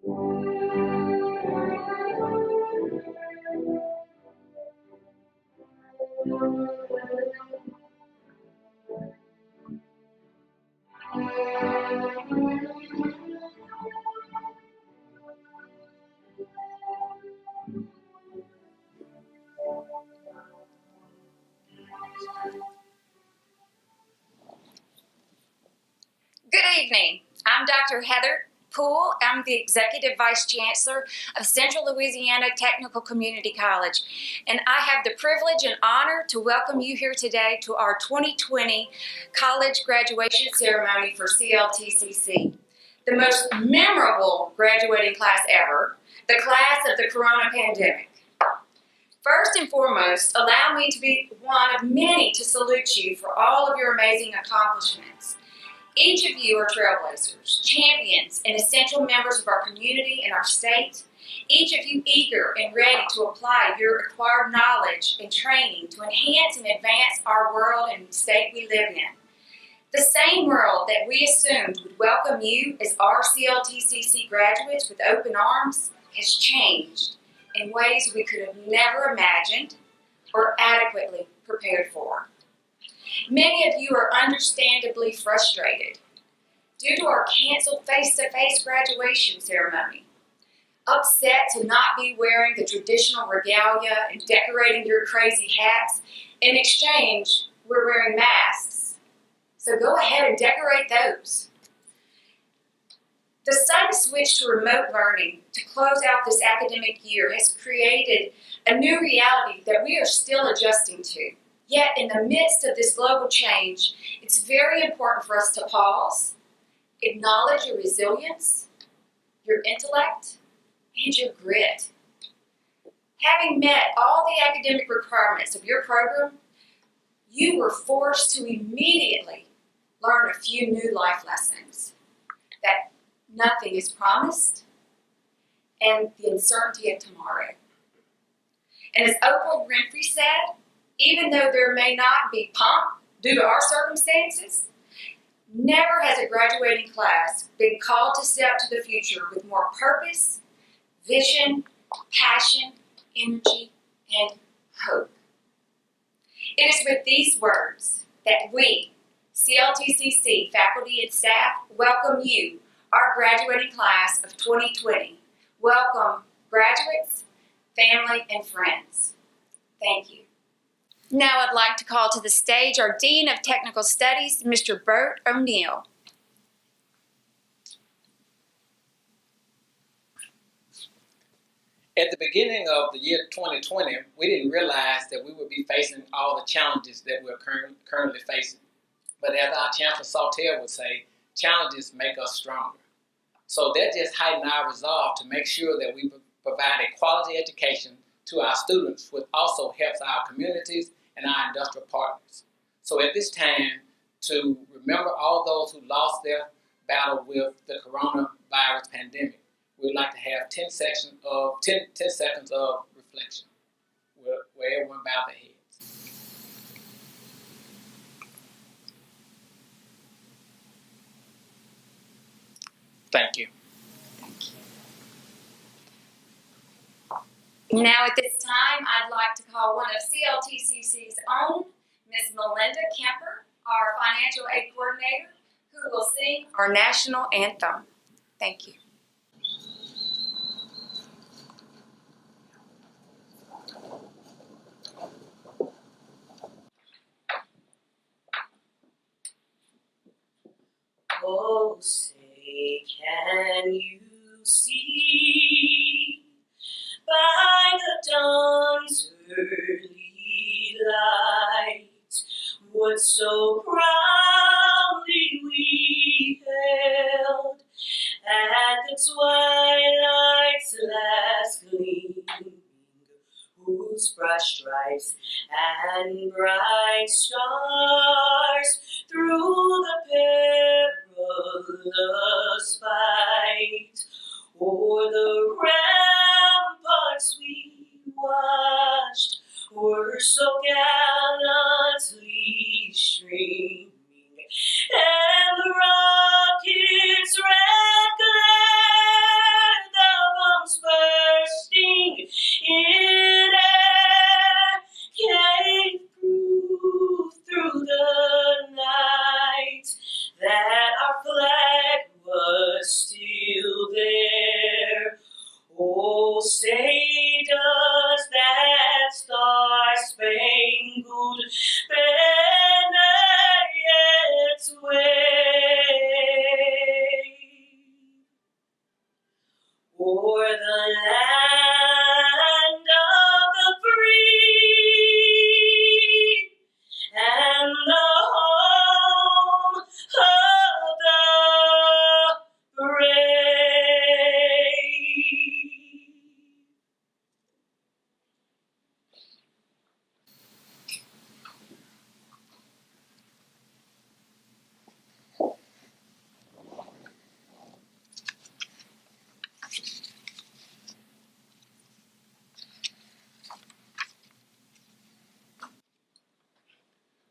Good evening. I'm Dr. Heather Poole. I'm the Executive Vice Chancellor of Central Louisiana Technical Community College, and I have the privilege and honor to welcome you here today to our 2020 college graduation ceremony for CLTCC, the most memorable graduating class ever, the class of the corona pandemic. First and foremost, allow me to be one of many to salute you for all of your amazing accomplishments. Each of you are trailblazers, champions, and essential members of our community and our state. Each of you eager and ready to apply your acquired knowledge and training to enhance and advance our world and state we live in. The same world that we assumed would welcome you as our CLTCC graduates with open arms has changed in ways we could have never imagined or adequately prepared for. Many of you are understandably frustrated due to our canceled face-to-face graduation ceremony, upset to not be wearing the traditional regalia and decorating your crazy hats. In exchange, we're wearing masks. So go ahead and decorate those. The sudden switch to remote learning to close out this academic year has created a new reality that we are still adjusting to. Yet, in the midst of this global change, it's very important for us to pause, acknowledge your resilience, your intellect, and your grit. Having met all the academic requirements of your program, you were forced to immediately learn a few new life lessons. That nothing is promised, and the uncertainty of tomorrow. And as Oprah Winfrey said, even though there may not be pomp due to our circumstances, never has a graduating class been called to step to the future with more purpose, vision, passion, energy, and hope. It is with these words that we, CLTCC faculty and staff, welcome you, our graduating class of 2020. Welcome, graduates, family, and friends. Thank you. Now I'd like to call to the stage our Dean of Technical Studies, Mr. Bert O'Neill. At the beginning of the year 2020, we didn't realize that we would be facing all the challenges that we're currently facing. But as our Chancellor Saltel would say, challenges make us stronger. So that just heightened our resolve to make sure that we provide a quality education to our students, which also helps our communities and our industrial partners. So at this time, to remember all those who lost their battle with the coronavirus pandemic, we'd like to have 10 seconds of reflection, where everyone bow their heads. Thank you. Now at this time, I'd like to call one of CLTCC's own, Ms. Melinda Kemper, our Financial Aid Coordinator, who will sing our national anthem. Thank you. Oh, say, can you see by the dawn's early light what so proudly we held at the twilight's last gleaming, whose broad stripes and bright stars through the perilous fight o'er the ramparts we watched were so gallantly streaming, and the rocket's red glare say does that star-spangled banner yet wave o'er the land of the free and the home of the brave.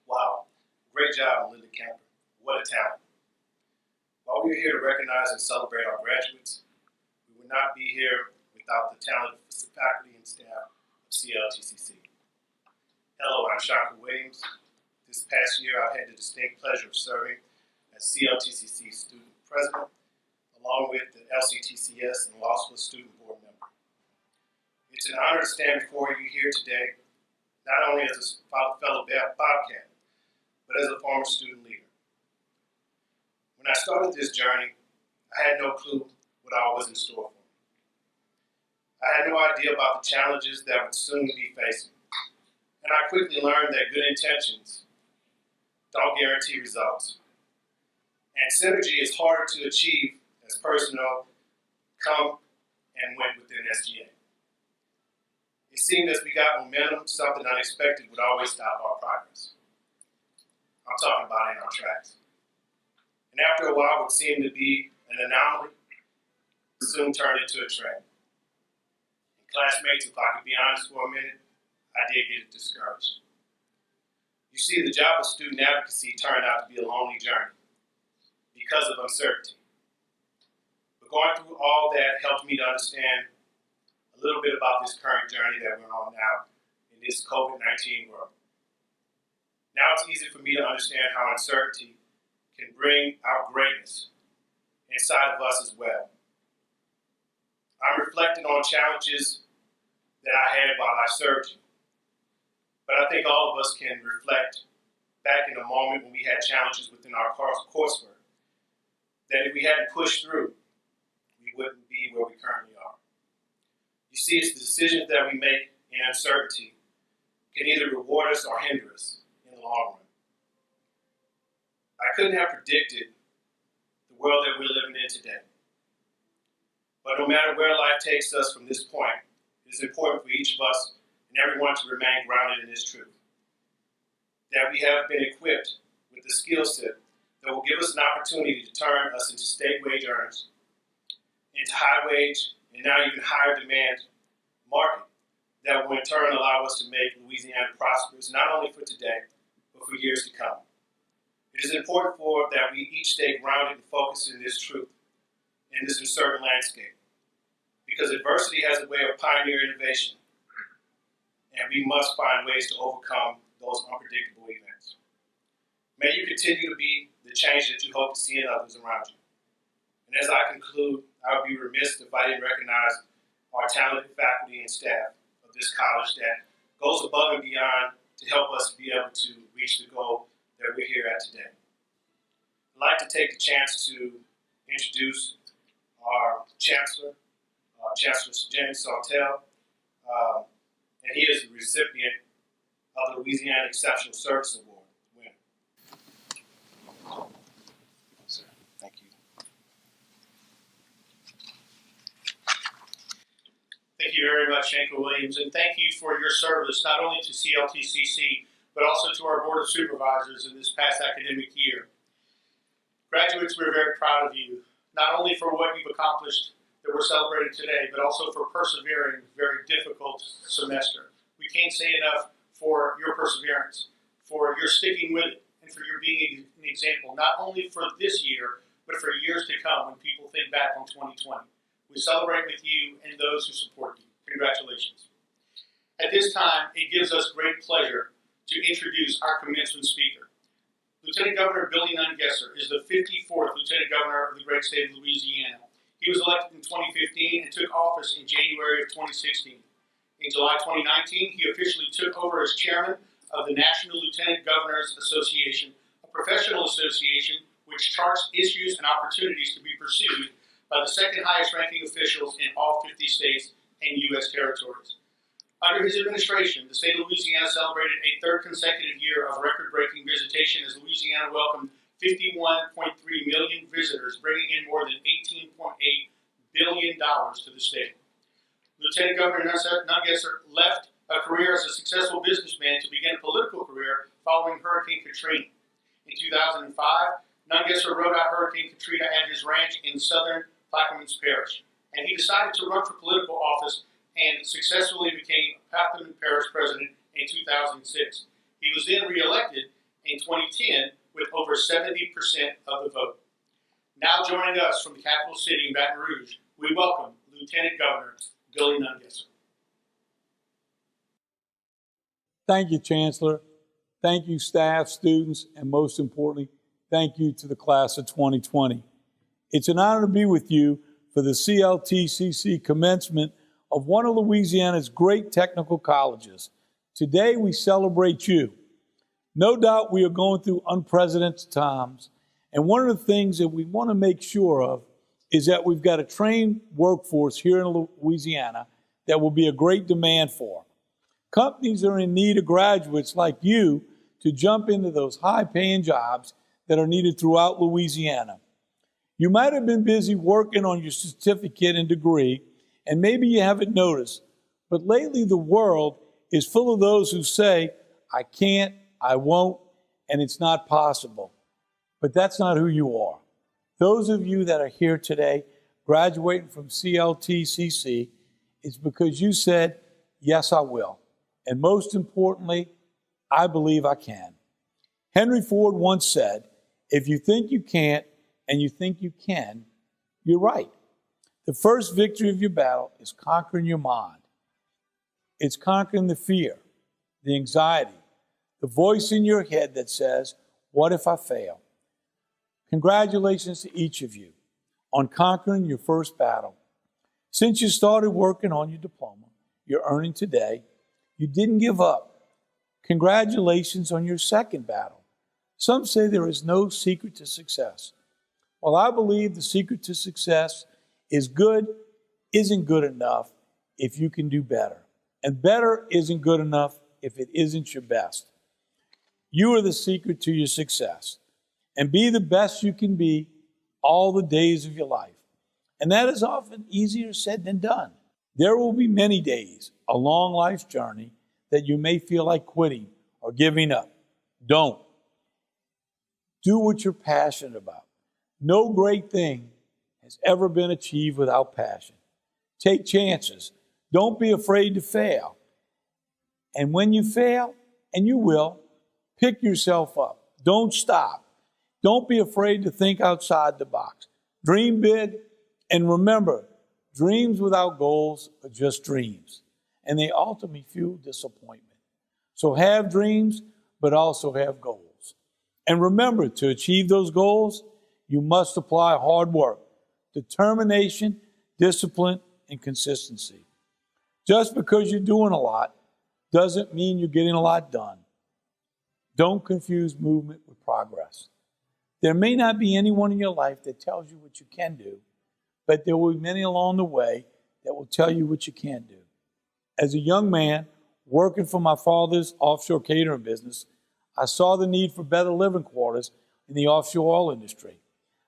Wow, great job, Melinda Camper. What a talent. While we are here to recognize and celebrate our graduates, we would not be here without the talented faculty and staff of CLTCC. Hello, I'm Chancellor Williams. This past year, I've had the distinct pleasure of serving as CLTCC student president, along with the LCTCS and Law School student board member. It's an honor to stand before you here today, not only as a fellow Bobcat, but as a former student leader. When I started this journey, I had no clue what all was in store for me. I had no idea about the challenges that I would soon be facing, and I quickly learned that good intentions don't guarantee results. And synergy is harder to achieve as personnel come and went within SGA. It seemed as we got momentum, something unexpected would always stop our progress. I'm talking about in our tracks. And after a while, what seemed to be an anomaly soon turned into a trend. And classmates, if I could be honest for a minute, I did get discouraged. You see, the job of student advocacy turned out to be a lonely journey because of uncertainty. But going through all that helped me to understand a little bit about this current journey that we're on now in this COVID-19 world. Now it's easy for me to understand how uncertainty can bring out greatness inside of us as well. I'm reflecting on challenges that I had while I served you. But I think all of us can reflect back in a moment when we had challenges within our coursework, that if we hadn't pushed through, we wouldn't be where we currently are. You see, it's the decisions that we make in uncertainty can either reward us or hinder us in the long run. I couldn't have predicted the world that we're living in today. But no matter where life takes us from this point, it is important for each of us and everyone to remain grounded in this truth. That we have been equipped with the skill set that will give us an opportunity to turn us into state wage earners, into high wage and now even higher demand market that will in turn allow us to make Louisiana prosperous, not only for today, but for years to come. It is important that we each stay grounded and focused in this truth, in this uncertain landscape, because adversity has a way of pioneering innovation, and we must find ways to overcome those unpredictable events. May you continue to be the change that you hope to see in others around you. And as I conclude, I would be remiss if I didn't recognize our talented faculty and staff of this college that goes above and beyond to help us be able to reach the goal that we're here at today. I'd like to take the chance to introduce our Chancellor, Chancellor Jennings, Saltel, and he is the recipient of the Louisiana Exceptional Service Award winner. Sir, thank you. Thank you very much, Shanker Williams, and thank you for your service not only to CLTCC, but also to our Board of Supervisors in this past academic year. Graduates, we're very proud of you, not only for what you've accomplished that we're celebrating today, but also for persevering a very difficult semester. We can't say enough for your perseverance, for your sticking with it, and for your being an example, not only for this year, but for years to come when people think back on 2020. We celebrate with you and those who support you. Congratulations. At this time, it gives us great pleasure to introduce our commencement speaker. Lieutenant Governor Billy Nunn is the 54th Lieutenant Governor of the great state of Louisiana. He was elected in 2015 and took office in January of 2016. In July 2019, he officially took over as chairman of the National Lieutenant Governors Association, a professional association which charts issues and opportunities to be pursued by the second highest ranking officials in all 50 states and U.S. territories. Under his administration, the state of Louisiana celebrated a third consecutive year of record-breaking visitation as Louisiana welcomed 51.3 million visitors, bringing in more than $18.8 billion to the state. Lieutenant Governor Nunn left a career as a successful businessman to begin a political career following Hurricane Katrina. In 2005, Nunn rode out Hurricane Katrina at his ranch in southern Plaquemines Parish, and he decided to run for political office and successfully became Plaquemines Parish president in 2006. He was then reelected in 2010 with over 70% of the vote. Now joining us from the capital city in Baton Rouge, we welcome Lieutenant Governor Billy Nunn. Thank you, Chancellor. Thank you, staff, students, and most importantly, thank you to the class of 2020. It's an honor to be with you for the CLTCC commencement of one of Louisiana's great technical colleges. Today, we celebrate you. No doubt we are going through unprecedented times, and one of the things that we want to make sure of is that we've got a trained workforce here in Louisiana that will be a great demand for. Companies are in need of graduates like you to jump into those high-paying jobs that are needed throughout Louisiana. You might have been busy working on your certificate and degree, and maybe you haven't noticed, but lately the world is full of those who say, I can't, I won't, and it's not possible. But that's not who you are. Those of you that are here today graduating from CLTCC, it's because you said, yes, I will. And most importantly, I believe I can. Henry Ford once said, if you think you can't and you think you can, you're right. The first victory of your battle is conquering your mind. It's conquering the fear, the anxiety, the voice in your head that says, what if I fail? Congratulations to each of you on conquering your first battle. Since you started working on your diploma you're earning today, you didn't give up. Congratulations on your second battle. Some say there is no secret to success. Well, I believe the secret to success is good isn't good enough if you can do better. And better isn't good enough if it isn't your best. You are the secret to your success. And be the best you can be all the days of your life. And that is often easier said than done. There will be many days, a long life's journey, that you may feel like quitting or giving up. Don't. Do what you're passionate about. No great thing has ever been achieved without passion. Take chances. Don't be afraid to fail. And when you fail, and you will, pick yourself up. Don't stop. Don't be afraid to think outside the box. Dream big, and remember, dreams without goals are just dreams, and they ultimately fuel disappointment. So have dreams, but also have goals. And remember, to achieve those goals, you must apply hard work, determination, discipline, and consistency. Just because you're doing a lot doesn't mean you're getting a lot done. Don't confuse movement with progress. There may not be anyone in your life that tells you what you can do, but there will be many along the way that will tell you what you can't do. As a young man working for my father's offshore catering business, I saw the need for better living quarters in the offshore oil industry.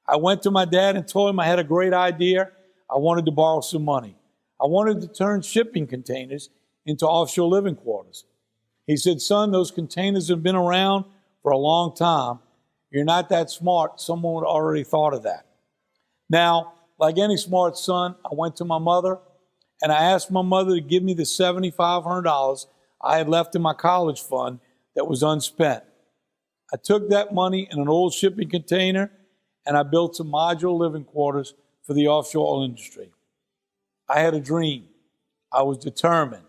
I went to my dad and told him I had a great idea. I wanted to borrow some money. I wanted to turn shipping containers into offshore living quarters. He said, son, those containers have been around for a long time. You're not that smart. Someone would already thought of that. Now, like any smart son, I went to my mother and I asked my mother to give me the $7,500 I had left in my college fund that was unspent. I took that money in an old shipping container and I built some modular living quarters for the offshore oil industry. I had a dream. I was determined.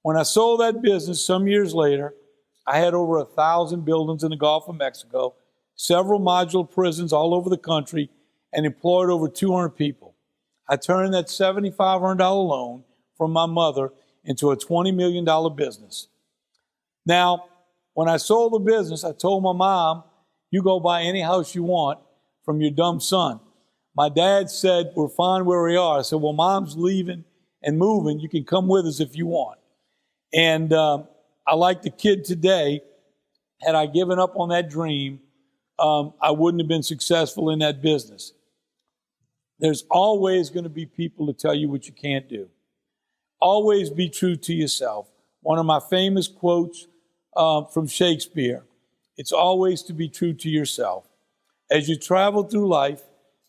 When I sold that business some years later, I had over 1,000 buildings in the Gulf of Mexico, several modular prisons all over the country, and employed over 200 people. I turned that $7,500 loan from my mother into a $20 million business. Now, when I sold the business, I told my mom, you go buy any house you want from your dumb son. My dad said, we're fine where we are. I said, well, Mom's leaving and moving. You can come with us if you want. And I like the kid today. Had I given up on that dream, I wouldn't have been successful in that business. There's always going to be people to tell you what you can't do. Always be true to yourself. One of my famous quotes from Shakespeare, it's always to be true to yourself. As you travel through life,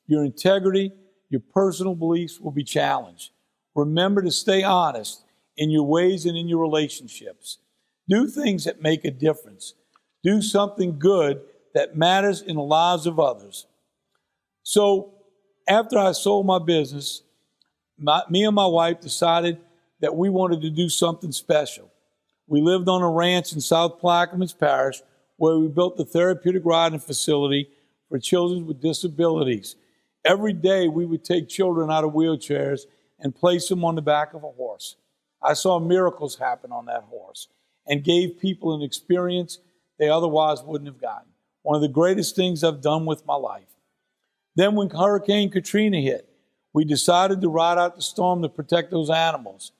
your integrity, your personal beliefs will be challenged. Remember to stay honest in your ways and in your relationships. Do things that make a difference. Do something good that matters in the lives of others. So after I sold my business, me and my wife decided that we wanted to do something special. We lived on a ranch in South Plaquemines Parish where we built the therapeutic riding facility for children with disabilities. Every day we would take children out of wheelchairs and place them on the back of a horse. I saw miracles happen on that horse and gave people an experience they otherwise wouldn't have gotten. One of the greatest things I've done with my life. Then when Hurricane Katrina hit, we decided to ride out the storm to protect those animals.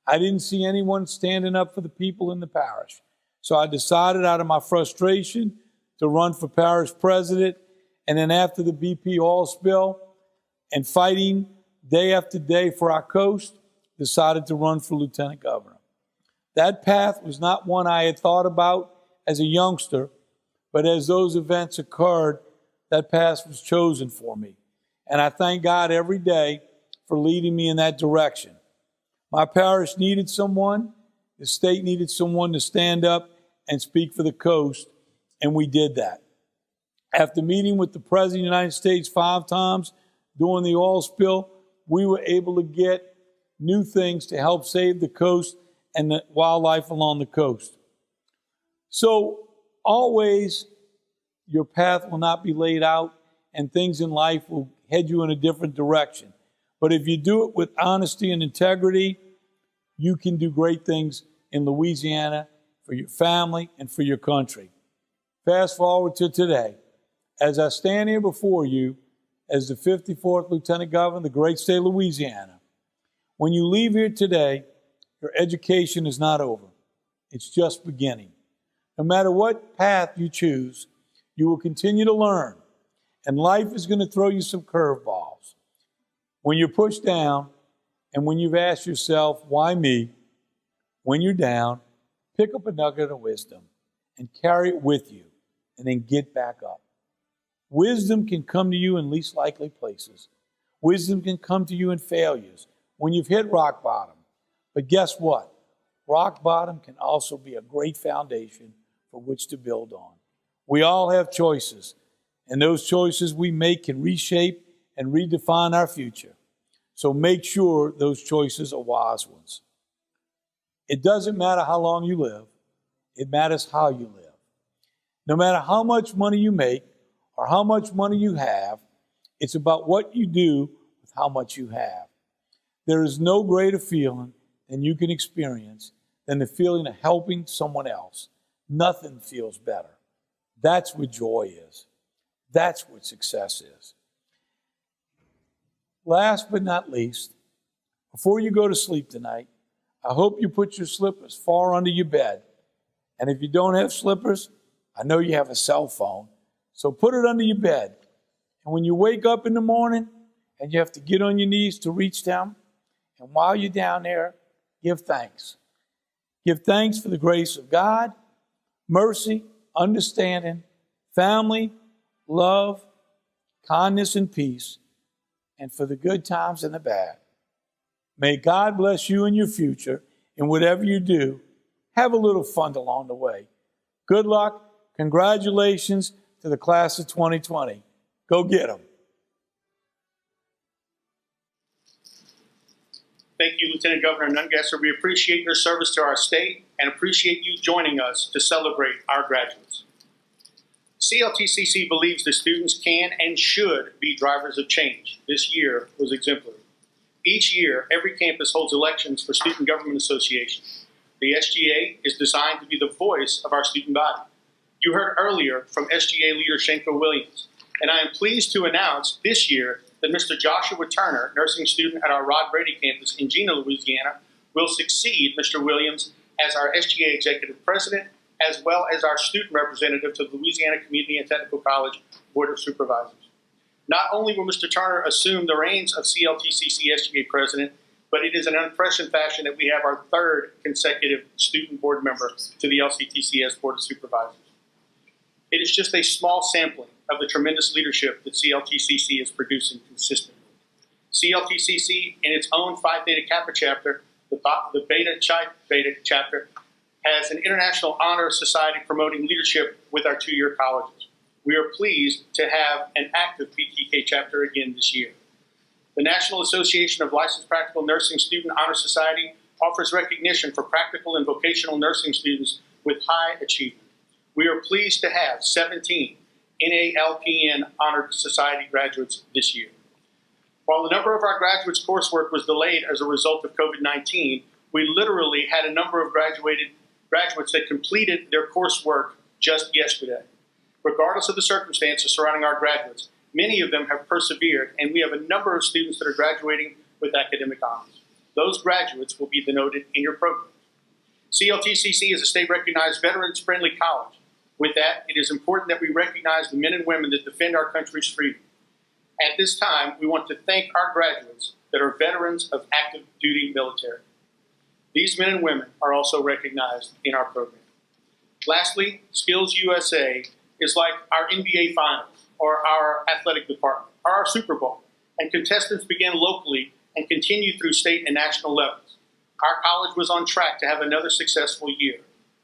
I didn't see anyone standing up for the people in the parish. So I decided out of my frustration to run for parish president. And then after the BP oil spill and fighting day after day for our coast, decided to run for lieutenant governor. That path was not one I had thought about as a youngster, but as those events occurred, that path was chosen for me. And I thank God every day for leading me in that direction. My parish needed someone, the state needed someone to stand up and speak for the coast, and we did that. After meeting with the President of the United States 5 times during the oil spill, we were able to get new things to help save the coast and the wildlife along the coast. So always your path will not be laid out and things in life will head you in a different direction. But if you do it with honesty and integrity, you can do great things in Louisiana for your family and for your country. Fast forward to today. As I stand here before you as the 54th Lieutenant Governor of the great state of Louisiana, when you leave here today, your education is not over. It's just beginning. No matter what path you choose, you will continue to learn, and life is going to throw you some curveballs. When you're pushed down, and when you've asked yourself, why me? When you're down, pick up a nugget of wisdom and carry it with you, and then get back up. Wisdom can come to you in least likely places. Wisdom can come to you in failures, when you've hit rock bottom. But guess what? Rock bottom can also be a great foundation for which to build on. We all have choices, and those choices we make can reshape and redefine our future. So make sure those choices are wise ones. It doesn't matter how long you live. It matters how you live. No matter how much money you make or how much money you have, it's about what you do with how much you have. There is no greater feeling than you can experience than the feeling of helping someone else. Nothing feels better. That's what joy is. That's what success is. Last but not least, before you go to sleep tonight, I hope you put your slippers far under your bed. And if you don't have slippers, I know you have a cell phone, so put it under your bed. And when you wake up in the morning and you have to get on your knees to reach down, and while you're down there, give thanks. Give thanks for the grace of God, mercy, understanding, family, love, kindness, and peace, and for the good times and the bad. May God bless you in your future, and whatever you do, have a little fun along the way. Good luck. Congratulations to the class of 2020. Go get them. Thank you, Lieutenant Governor Nunn. We appreciate your service to our state and appreciate you joining us to celebrate our graduates. CLTCC believes the students can and should be drivers of change. This year was exemplary. Each year, every campus holds elections for student government associations. The SGA is designed to be the voice of our student body. You heard earlier from SGA leader Shanko Williams, and I am pleased to announce this year that Mr. Joshua Turner, nursing student at our Rod Brady campus in Jena, Louisiana, will succeed Mr. Williams as our SGA executive president, as well as our student representative to the Louisiana Community and Technical College Board of Supervisors. Not only will Mr. Turner assume the reins of CLTCC SGA president, but it is an unprecedented fashion that we have our third consecutive student board member to the LCTCS Board of Supervisors. It is just a small sampling of the tremendous leadership that CLTCC is producing consistently. CLTCC, in its own Phi Theta Kappa chapter, the Beta Chi Beta chapter, has an international honor society promoting leadership with our two-year colleges. We are pleased to have an active PTK chapter again this year. The National Association of Licensed Practical Nursing Student Honor Society offers recognition for practical and vocational nursing students with high achievement. We are pleased to have 17 NALPN Honored Society graduates this year. While the number of our graduates' coursework was delayed as a result of COVID-19, we literally had a number of graduates that completed their coursework just yesterday. Regardless of the circumstances surrounding our graduates, many of them have persevered, and we have a number of students that are graduating with academic honors. Those graduates will be denoted in your program. CLTCC is a state-recognized veterans-friendly college. With that, it is important that we recognize the men and women that defend our country's freedom. At this time, we want to thank our graduates that are veterans of active duty military. These men and women are also recognized in our program. Lastly, Skills USA is like our NBA Finals or our athletic department or our Super Bowl, and contestants begin locally and continue through state and national levels. Our college was on track to have another successful year.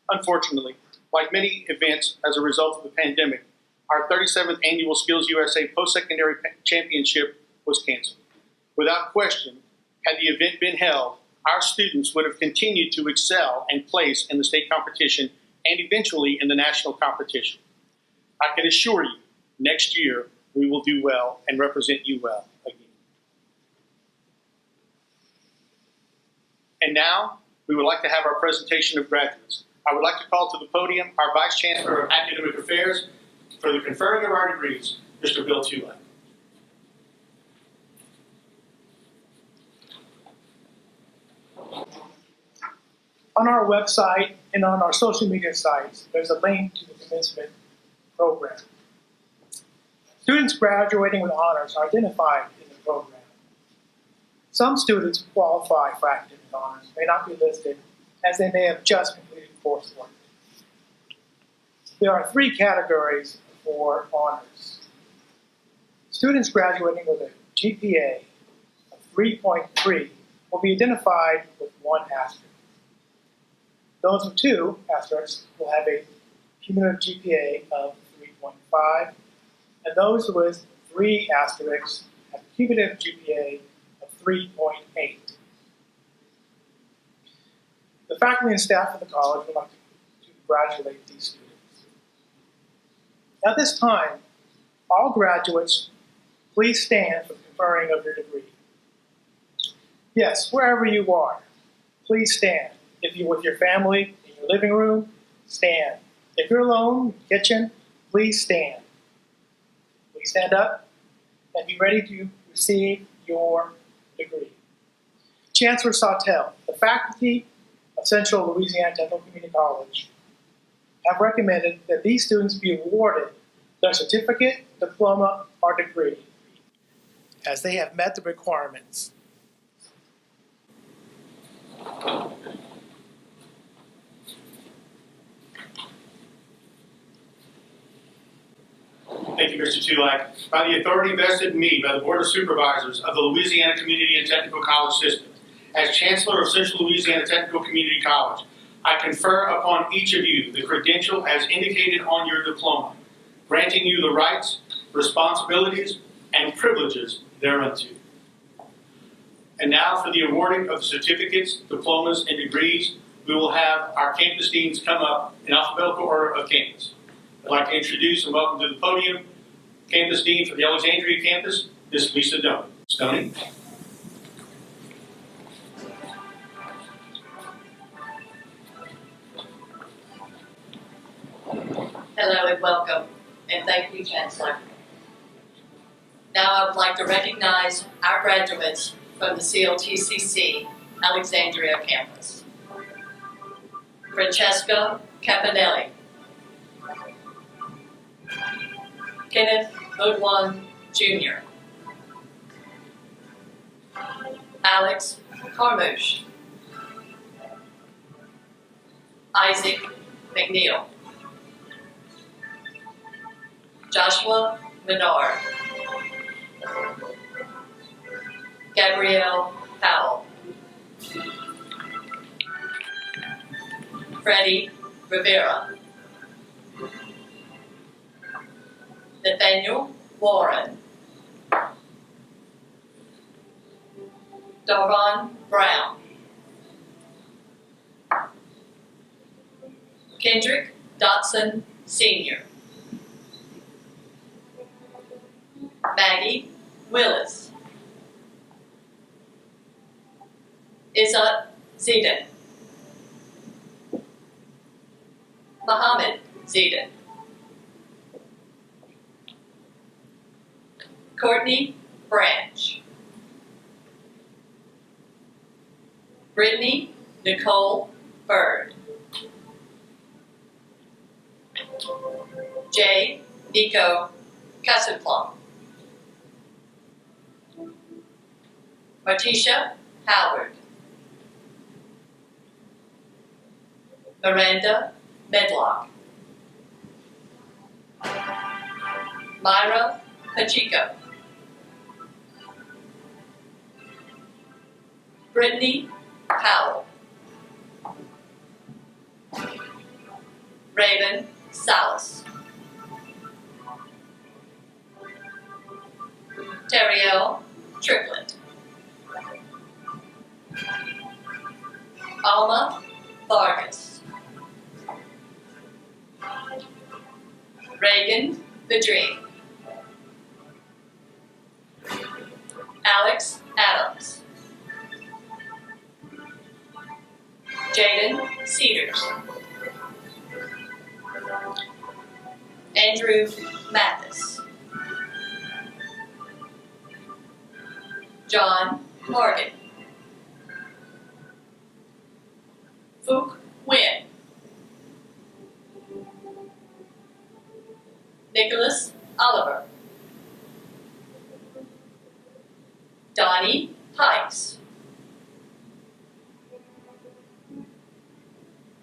Unfortunately, like many events as a result of the pandemic, our 37th annual Skills USA Post-Secondary Championship was canceled. Without question, had the event been held, our students would have continued to excel and place in the state competition and eventually in the national competition. I can assure you, next year we will do well and represent you well again. And now, we would like to have our presentation of graduates. I would like to call to the podium our Vice Chancellor of Academic Affairs for the conferring of our degrees, Mr. Bill Tulak. On our website and on our social media sites, there's a link to the commencement program. Students graduating with honors are identified in the program. Some students who qualify for academic honors may not be listed as they may have just completed coursework. There are three categories for honors. Students graduating with a GPA of 3.3 will be identified with one asterisk. Those with two asterisks will have a cumulative GPA of 3.5, and those with three asterisks have a cumulative GPA of 3.8. The faculty and staff of the college would like to congratulate these students. At this time, all graduates, please stand for the conferring of your degree. Yes, wherever you are, please stand. If you're with your family in your living room, stand. If you're alone in the kitchen, please stand. Please stand up and be ready to receive your degree. Chancellor Saltel, the faculty of Central Louisiana Technical Community College have recommended that these students be awarded their certificate, diploma, or degree as they have met the requirements. Thank you, Mr. Tulak. By the authority vested in me by the Board of Supervisors of the Louisiana Community and Technical College System, as Chancellor of Central Louisiana Technical Community College, I confer upon each of you the credential as indicated on your diploma, granting you the rights, responsibilities, and privileges thereunto. And now for the awarding of the certificates, diplomas, and degrees, we will have our campus deans come up in alphabetical order of campus. I'd like to introduce and welcome to the podium Campus Dean for the Alexandria campus, Ms. Lisa Stoney. Hello and welcome, and thank you, Chancellor. Now I would like to recognize our graduates from the CLTCC Alexandria campus. Francesca Campanelli, Kenneth Goodwin Jr., Alex Carmouche, Isaac McNeil, Joshua Menard, Gabrielle Powell, Freddie Rivera, Nathaniel Warren, Darvon Brown, Kendrick Dotson Sr., Maggie Willis, Izzat Zedin, Muhammad Zedin, Courtney Branch, Brittany Nicole Bird, J. Nico Cassaplum, Martisha Howard, Miranda Medlock, Myra Pacheco, Brittany Powell, Raven Salas, Terriel Triplett, Alma Vargas, Reagan Bedreen, Alex Adams, Jaden Cedars, Andrew Mathis, John Morgan, Fook Nguyen, Nicholas Oliver, Donnie Pikes,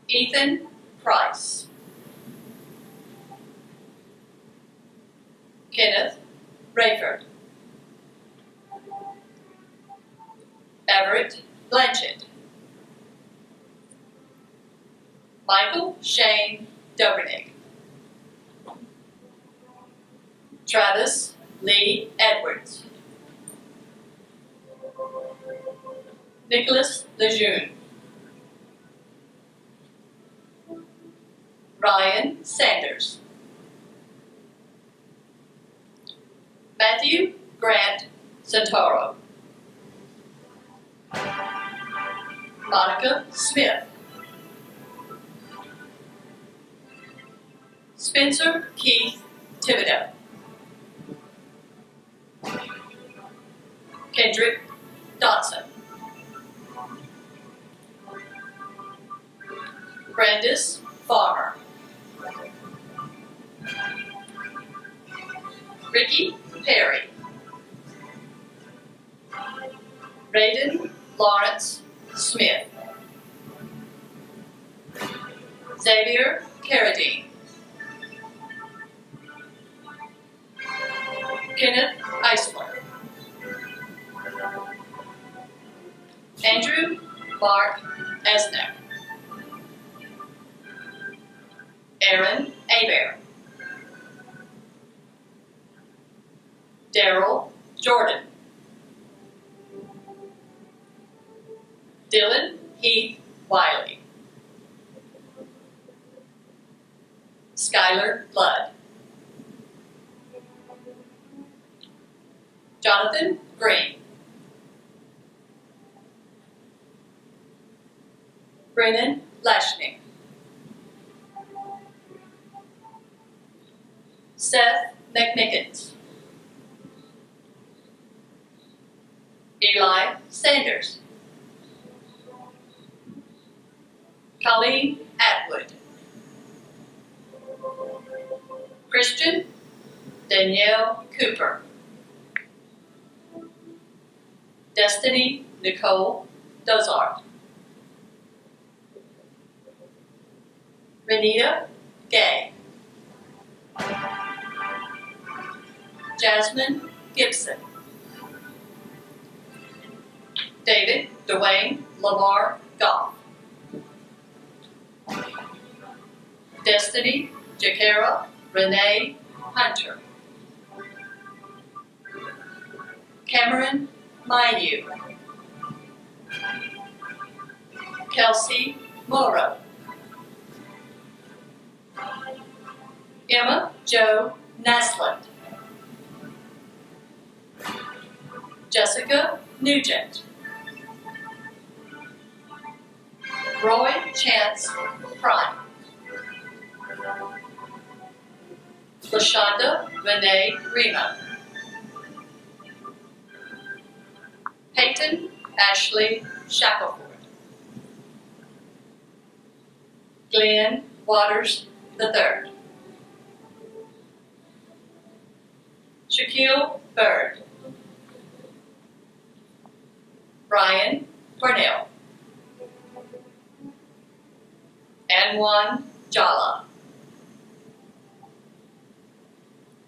Ethan Price, Kenneth Rayford, Everett Blanchett, Michael Shane Dobrinick, Travis Lee Edwards, Nicholas Lejeune, Ryan Sanders, Matthew Grant Santoro, Monica Smith, Spencer Keith Thibodeau, Kendrick Dotson, Brandis Farmer, Ricky Perry, Raiden Lawrence Smith, Xavier Carradine, Kenneth Eisler, Andrew Mark Esner, Aaron Abear, Daryl Jordan, Dylan Heath Wiley, Skylar Blood, Jonathan Green, Brennan Lashnick, Seth McMickens, Eli Sanders, Colleen Atwood, Christian Danielle Cooper, Destiny Nicole Dozart, Renita Gay, Jasmine Gibson, David Dwayne Lamar Goff, Destiny Jakara Renee Hunter, Cameron Mayu, Kelsey Morrow, Emma Jo Naslund, Jessica Nugent, Roy Chance Prime, LaShonda Renee Remo, Peyton Ashley Shackelford, Glenn Waters III, Shaquille Bird, Brian Cornell, Anwan Jala,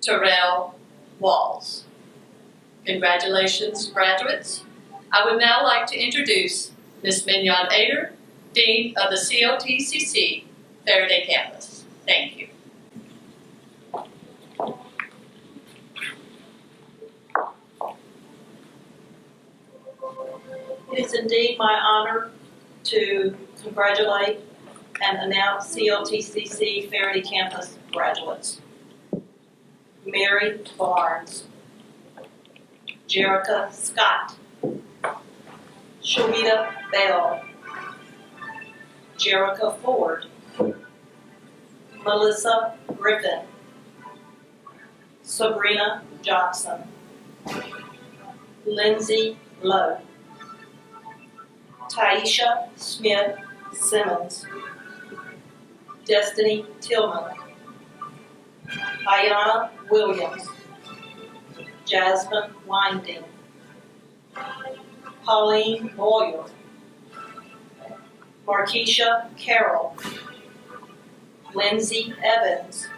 Terrell Walls. Congratulations, graduates. I would now like to introduce Ms. Mignon Ader, Dean of the CLTCC Faraday Campus. Thank you. It is indeed my honor to congratulate and announce CLTCC Faraday Campus graduates. Mary Barnes, Jerica Scott, Shamita Bell, Jerica Ford, Melissa Griffin, Sabrina Johnson, Lindsay Lowe, Taisha Smith Simmons, Destiny Tillman, Ayana Williams, Jasmine Winding, Pauline Boyer, Markeisha Carroll, Lindsay Evans,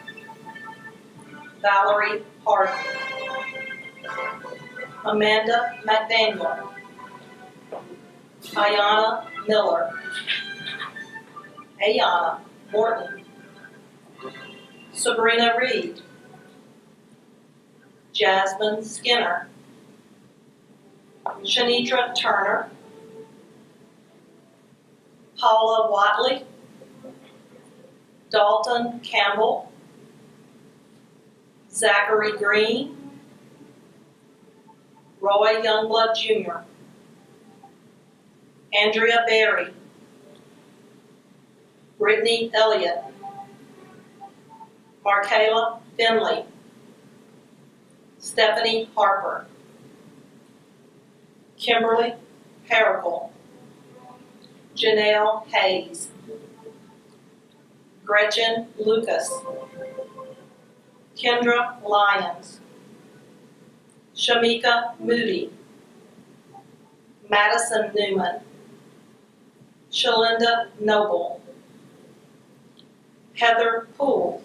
Valerie Harden, Amanda McDaniel, Ayana Miller, Ayana Morton, Sabrina Reed, Jasmine Skinner, Shanitra Turner, Paula Watley, Dalton Campbell, Zachary Green, Roy Youngblood Jr., Andrea Berry, Brittany Elliott, Markayla Finley, Stephanie Harper, Kimberly Paracle, Janelle Hayes, Gretchen Lucas, Kendra Lyons, Shamika Moody, Madison Newman, Shalinda Noble, Heather Poole,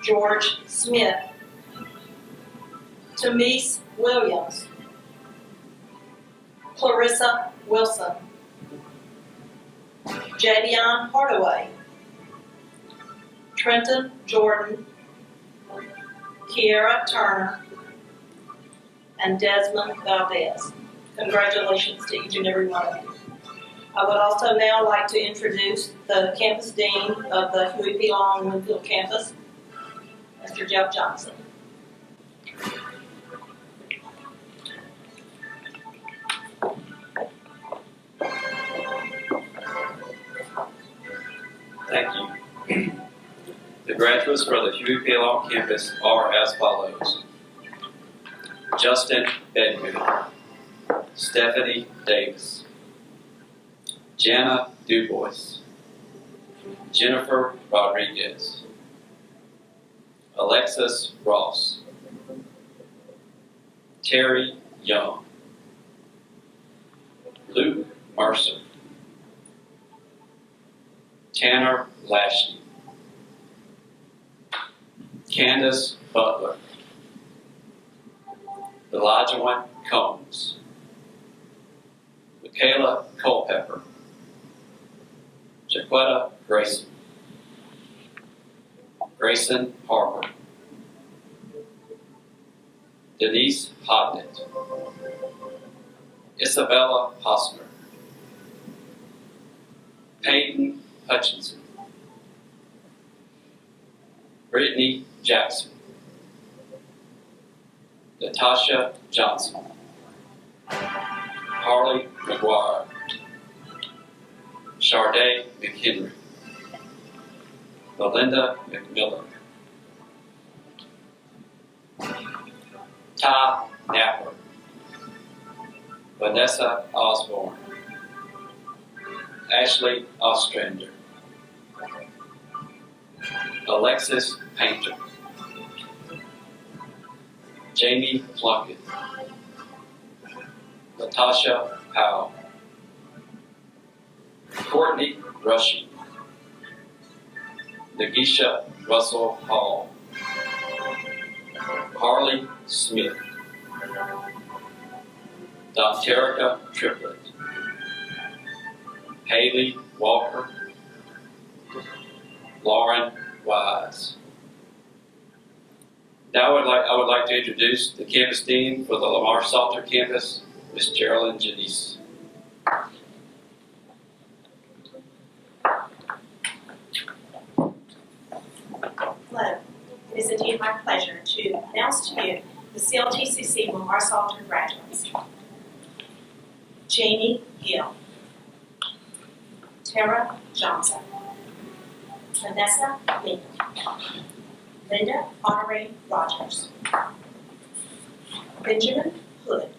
George Smith, Tamise Williams, Clarissa Wilson, Jadion Hardaway, Trenton Jordan, Kiara Turner, and Desmond Valdez. Congratulations to each and every one of you. I would also now like to introduce the campus dean of the Huey P. Long Winfield campus, Mr. Jeff Johnson. Thank you. The graduates for the Huey P. Long campus are as follows: Justin Bedgood, Stephanie Davis, Jana Dubois, Jennifer Rodriguez, Alexis Ross, Terry Young, Luke Mercer, Tanner Lashley, Candace Butler, Elijah Combs, Michaela Culpepper, Jaquetta Grayson, Grayson Harper, Denise Hodnett, Isabella Hosmer, Peyton Hutchinson, Brittany Jackson, Natasha Johnson, Harley McGuire, Sharday McHenry, Melinda McMillan, Ty Napper, Vanessa Osborne, Ashley Ostrander, Alexis Painter, Jamie Plunkett, Latasha Powell, Courtney Rushing, Nagisha Russell Hall, Harley Smith, Donterica Triplett, Haley Walker, Lauren Wise. Now I would like to introduce the campus dean for the Lamar Salter campus, Ms. Geraldine Jennings. Hello. It is indeed my pleasure to announce to you the CLTCC Lamar Salter graduates. Jamie Gill, Tara Johnson, Vanessa Lincoln, Linda Honoré Rogers, Benjamin Hood,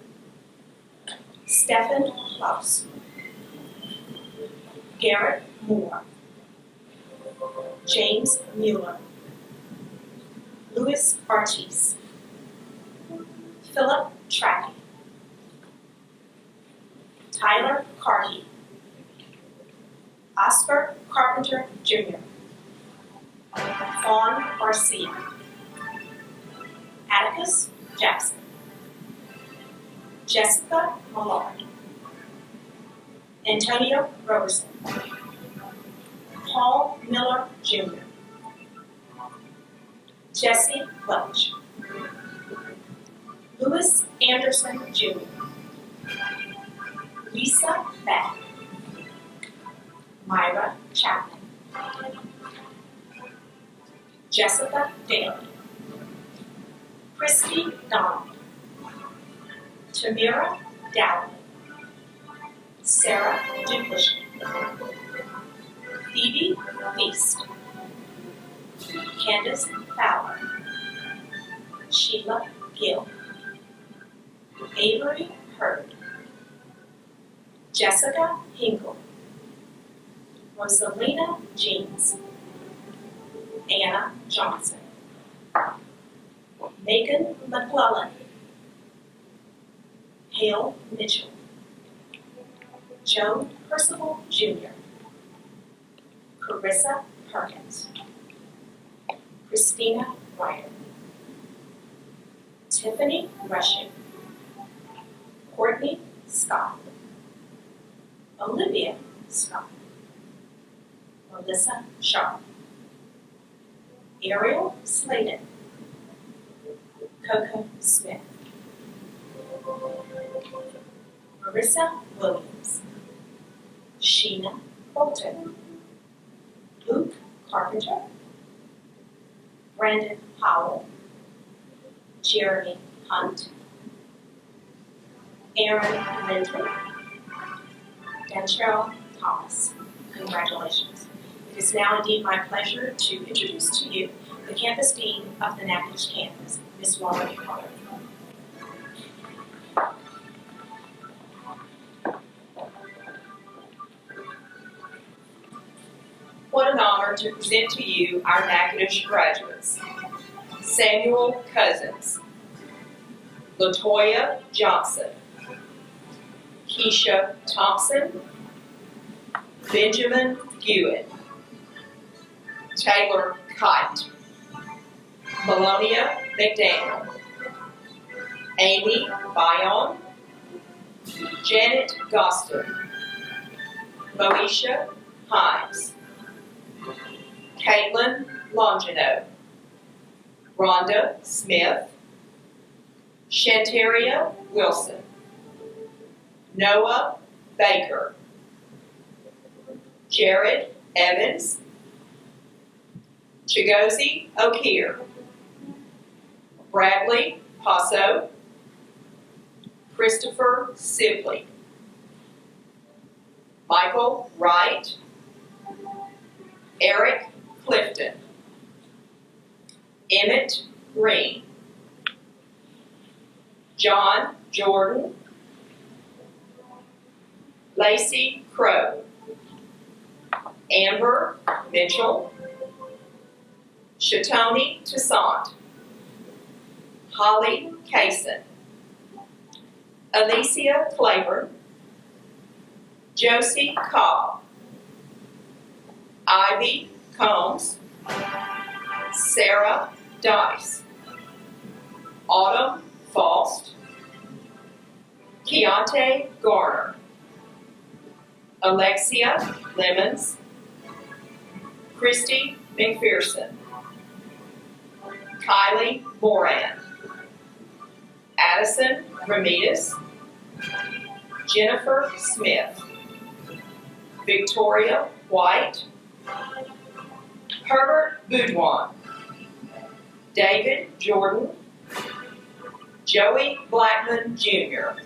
Stephen Klaus, Garrett Moore, James Mueller, Louis Artis, Philip Trackey, Tyler Carty, Oscar Carpenter Jr., Fawn Garcia, Atticus Jackson, Jessica Millard, Antonio Roberson, Paul Miller Jr., Jesse Welch, Louis Anderson Jr., Lisa Beck, Myra Chapman, Jessica Daly, Christy Donald, Tamira Dowling, Sarah Duplessis, Phoebe Feast, Candace Fowler, Sheila Gill, Avery Hurd, Jessica Hinkle, Rosalina Jeans, Anna Johnson, Megan McClellan, Hale Mitchell, Joe Percival Jr., Carissa Perkins, Christina Ryder, Tiffany Rushing, Courtney Scott, Olivia Scott, Melissa Sharp, Ariel Sladen, Coco Smith, Marissa Williams, Sheena Bolton, Luke Carpenter, Brandon Howell, Jeremy Hunt, Aaron Lindley, and Cheryl Thomas. Congratulations. It is now indeed my pleasure to introduce to you the Campus Dean of the Natchez campus, Ms. Alma Mater. What an honor to present to you our Natchez graduates. Samuel Cousins, Latoya Johnson, Keisha Thompson, Benjamin Hewitt, Taylor Kite, Melonia McDaniel, Amy Bayon, Janet Gostin, Moesha Himes, Caitlin Longino, Rhonda Smith, Shantaria Wilson, Noah Baker, Jared Evans, Chigozie O'Keefe, Bradley Passo, Christopher Sibley, Michael Wright, Eric Clifton, Emmett Green, John Jordan, Lacey Crow, Amber Mitchell, Shatoni Toussaint, Holly Kaysen, Alicia Claiborne, Josie Cobb, Ivy Combs, Sarah Dice, Autumn Faust, Keontae Garner, Alexia Lemons, Christy McPherson, Kylie Moran, Addison Ramirez, Jennifer Smith, Victoria White, Herbert Boudouin, David Jordan, Joey Blackman Jr.,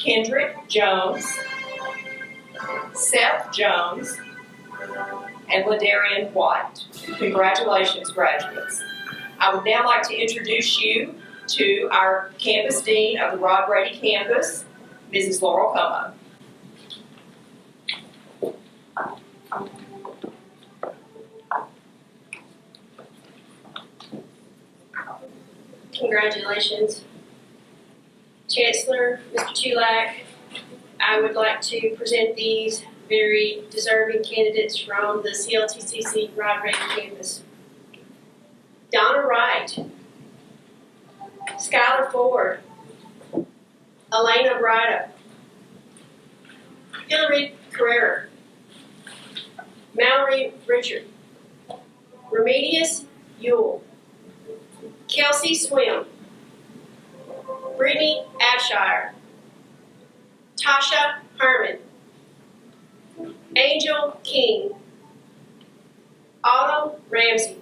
Kendrick Jones, Seth Jones, and Ladarian White. Congratulations, graduates. I would now like to introduce you to our Campus Dean of the Rod Brady campus, Mrs. Laurel Como. Congratulations. Chancellor, Mr. Chulak, I would like to present these very deserving candidates from the CLTCC Rod Brady campus. Donna Wright, Skylar Ford, Elena Brida, Hillary Carrera, Mallory Richard, Remedius Ewell, Kelsey Swim, Brittany Abshire, Tasha Herman, Angel King, Autumn Ramsey,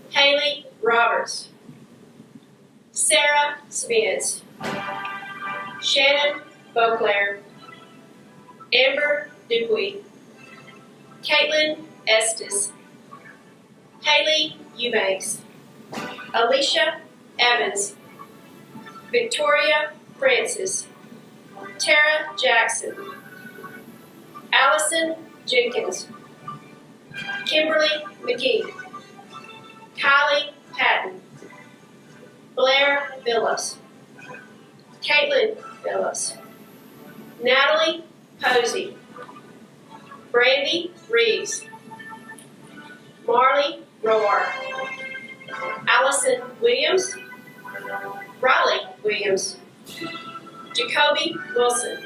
Haley Roberts, Sarah Spence, Shannon Beauclair, Amber Dupuy, Caitlin Estes, Haley Eubanks, Alicia Evans, Victoria Francis, Tara Jackson, Allison Jenkins, Kimberly McKee, Kylie Patton, Blair Phillips, Caitlin Phillips, Natalie Posey, Brandy Reeves, Marley Roar, Allison Williams, Riley Williams, Jacoby Wilson,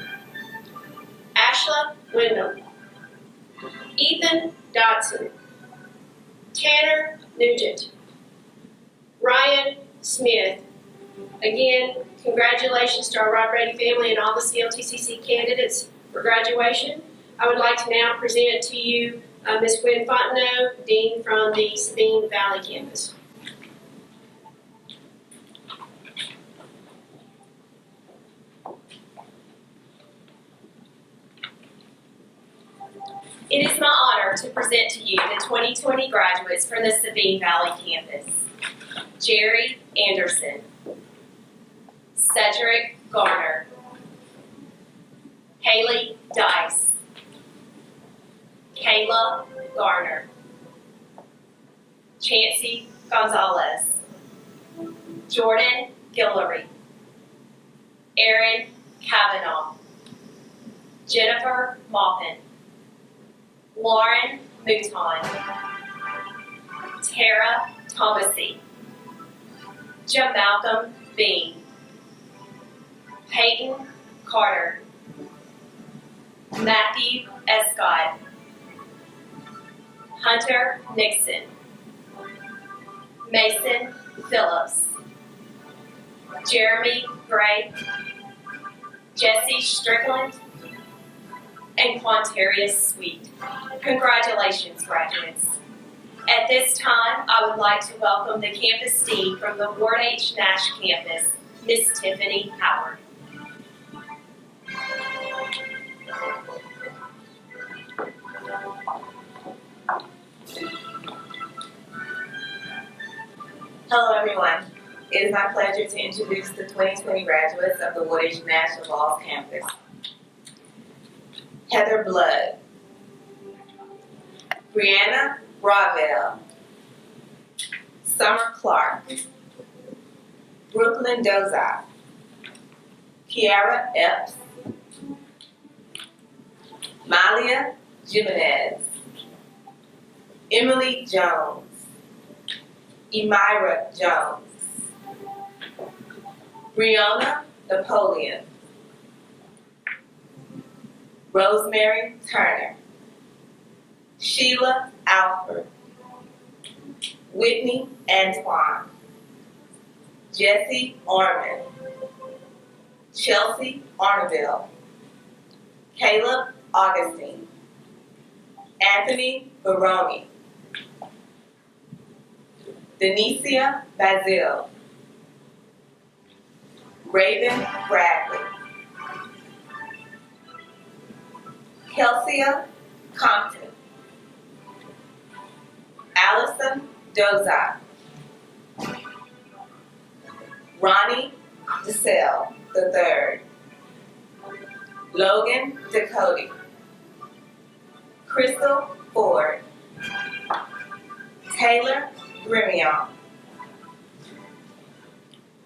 Ashla Wyndham, Ethan Dodson, Tanner Nugent, Ryan Smith. Again, congratulations to our Rod Brady family and all the CLTCC candidates for graduation. I would like to now present to you Ms. Gwen Fontenot, Dean from the Sabine Valley campus. It is my honor to present to you the 2020 graduates from the Sabine Valley campus. Jerry Anderson, Cedric Garner, Haley Dice, Kayla Garner, Chancey Gonzalez, Jordan Guillory, Aaron Kavanaugh, Jennifer Maupin, Lauren Mouton, Tara Thomasy, Jamalcolm Bean, Peyton Carter, Matthew Escott, Hunter Nixon, Mason Phillips, Jeremy Gray, Jesse Strickland, and Quantarius Sweet. Congratulations, graduates. At this time, I would like to welcome the campus dean from the Ward H. Nash campus, Miss Tiffany Howard. Hello, everyone. It is my pleasure to introduce the 2020 graduates of the Ward H. Nash Law campus. Heather Blood, Brianna Ravel, Summer Clark, Brooklyn Doza, Kiara Epps, Malia Jimenez, Emily Jones, Emira Jones, Brianna Napoleon, Rosemary Turner, Sheila Alford, Whitney Antoine, Jesse Orman, Chelsea Arnaville, Caleb Augustine, Anthony Baroni, Denicia Bazil, Raven Bradley, Kelsia Compton, Allison Doza, Ronnie DeSalle III, Logan Dakota, Crystal Ford, Taylor Grimion,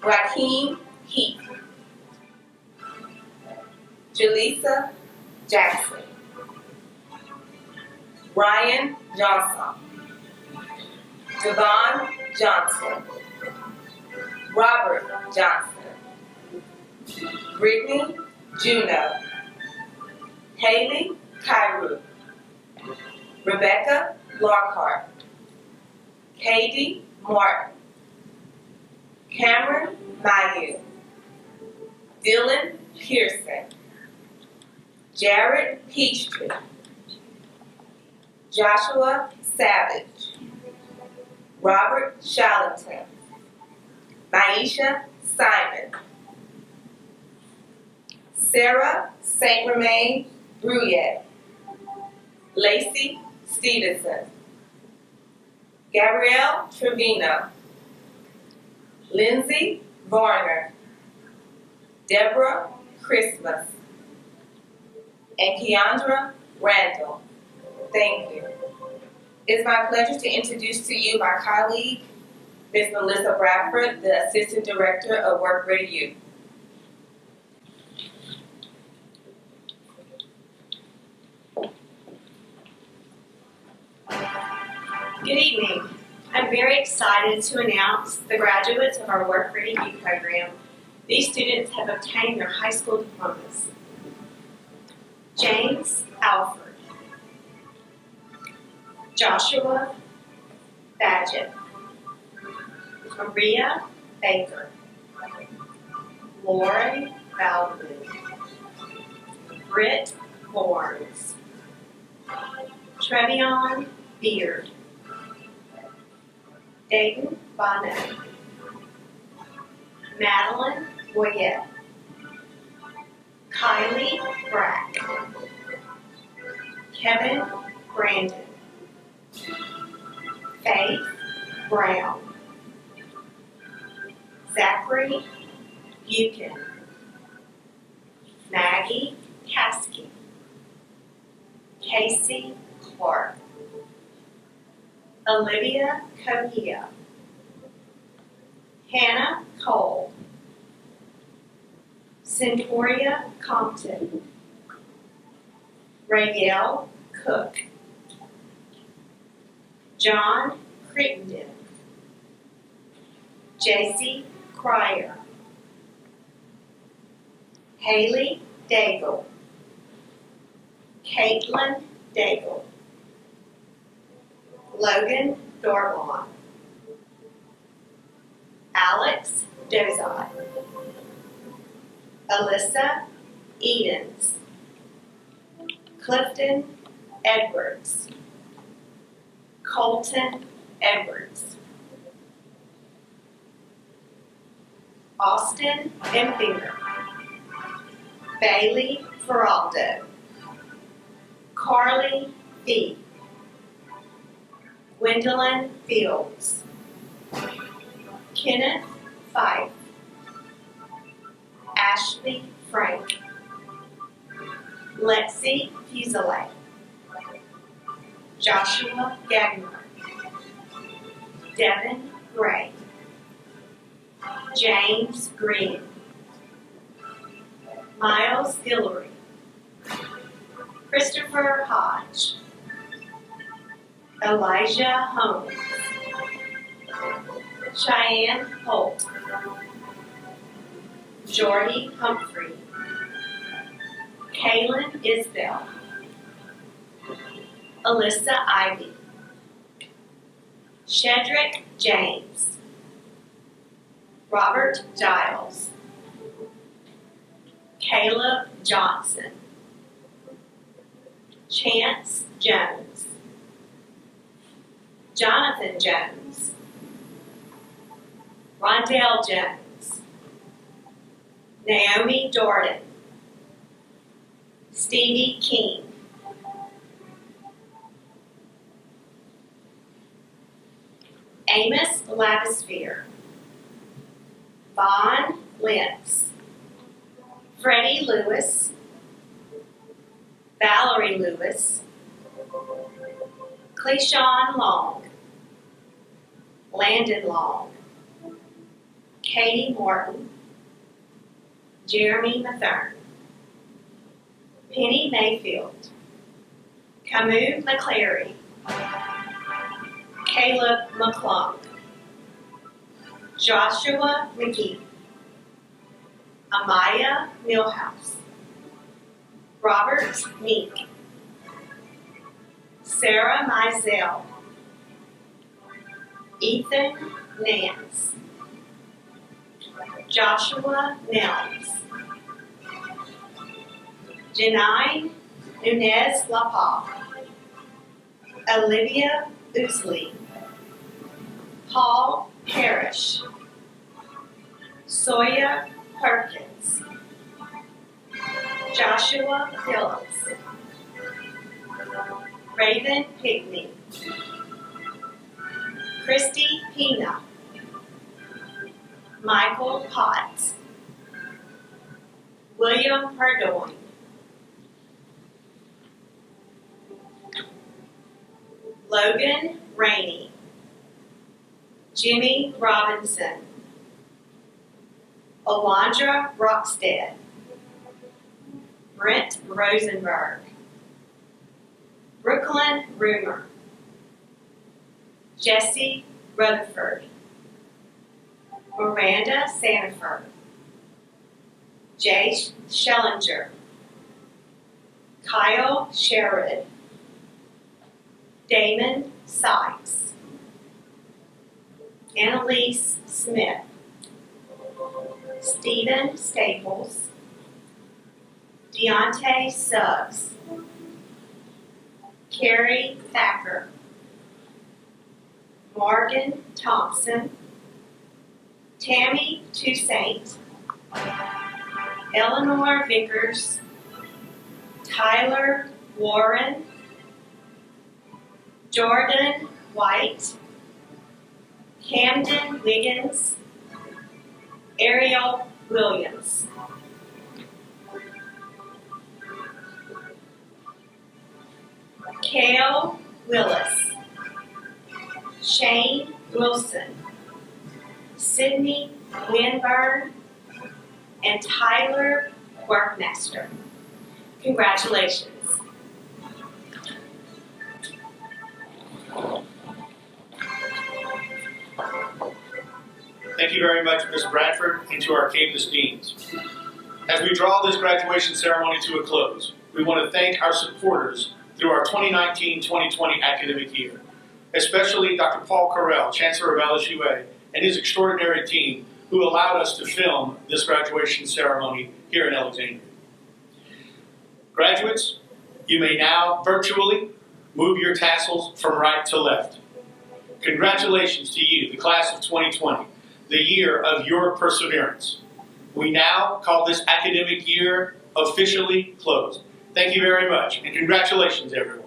Raheem Heath, Jaleesa Jackson, Ryan Johnson, Devon Johnson, Robert Johnson, Brittany Juno, Haley Cairo, Rebecca Lockhart, Katie Martin, Cameron Mayu, Dylan Pearson, Jared Peachtree, Joshua Savage, Robert Shalington, Maisha Simon, Sarah St. Romain Bruyette, Lacey Stevenson, Gabrielle Trevino, Lindsay Varner, Deborah Christmas, and Keandra Randall. Thank you. It's my pleasure to introduce to you my colleague, Ms. Melissa Bradford, the Assistant Director of Work Ready Youth. Good evening. I'm very excited to announce the graduates of our Work Ready Youth program. These students have obtained their high school diplomas. James Alford, Joshua Badgett, Maria Baker, Lauren Baldwin, Britt Barnes, Trevion Beard, Dayton Bonnet, Madeline Boyette, Kylie Brack, Kevin Brandon. Faith Brown. Zachary Buchan. Maggie Caskey. Casey Clark. Olivia Cohia. Hannah Cole. Centauria Compton. Rayel Cook. John Crittenden. J.C. Cryer. Haley Daigle. Caitlin Daigle. Logan Dorlon. Alex Dozot. Alyssa Edens. Clifton Edwards. Colton Edwards. Austin Empinger. Bailey Feraldo. Carly Fee. Gwendolyn Fields. Kenneth Fife. Ashley Frank. Lexi Fuselier. Joshua Gagner. Devin Gray. James Green. Miles Guillory. Christopher Hodge. Elijah Holmes. Cheyenne Holt. Jordy Humphrey. Kaylin Isbell. Alyssa Ivy. Shedrick James. Robert Giles. Caleb Johnson. Chance Jones. Jonathan Jones. Rondell Jones. Naomi Jordan. Stevie King. Amos Lavisphere. Vaughn Lentz. Freddie Lewis. Valerie Lewis. Cleishon Long. Landon Long. Katie Morton. Jeremy Mathern. Penny Mayfield. Camus McClary. Caleb McClung. Joshua McGee. Amaya Millhouse. Robert Meek. Sarah Mizell. Ethan Nance. Joshua Nelms. Janine Nunez Lapa. Olivia Ousley. Paul Parrish. Soya Perkins. Joshua Phillips. Raven Pigney. Christy Pina. Michael Potts. William Purdoin. Logan Rainey. Jimmy Robinson. Alondra Rockstead. Brent Rosenberg. Brooklyn Rumor. Jesse Rutherford. Miranda Sanford. Jay Schellinger. Kyle Sherrod. Damon Sykes. Annalise Smith. Stephen Staples. Deontay Suggs. Carrie Thacker. Morgan Thompson. Tammy Toussaint. Eleanor Vickers. Tyler Warren. Jordan White, Camden Wiggins, Ariel Williams. Kale Willis, Shane Wilson, Sydney Winburn, and Tyler Workmaster. Congratulations. Thank you very much, Ms. Bradford, and to our campus deans. As we draw this graduation ceremony to a close, we want to thank our supporters through our 2019-2020 academic year, especially Dr. Paul Carell, Chancellor of LSUA, and his extraordinary team who allowed us to film this graduation ceremony here in Alexandria. Graduates, you may now virtually move your tassels from right to left. Congratulations to you, the class of 2020, the year of your perseverance. We now call this academic year officially closed. Thank you very much, and congratulations, everyone.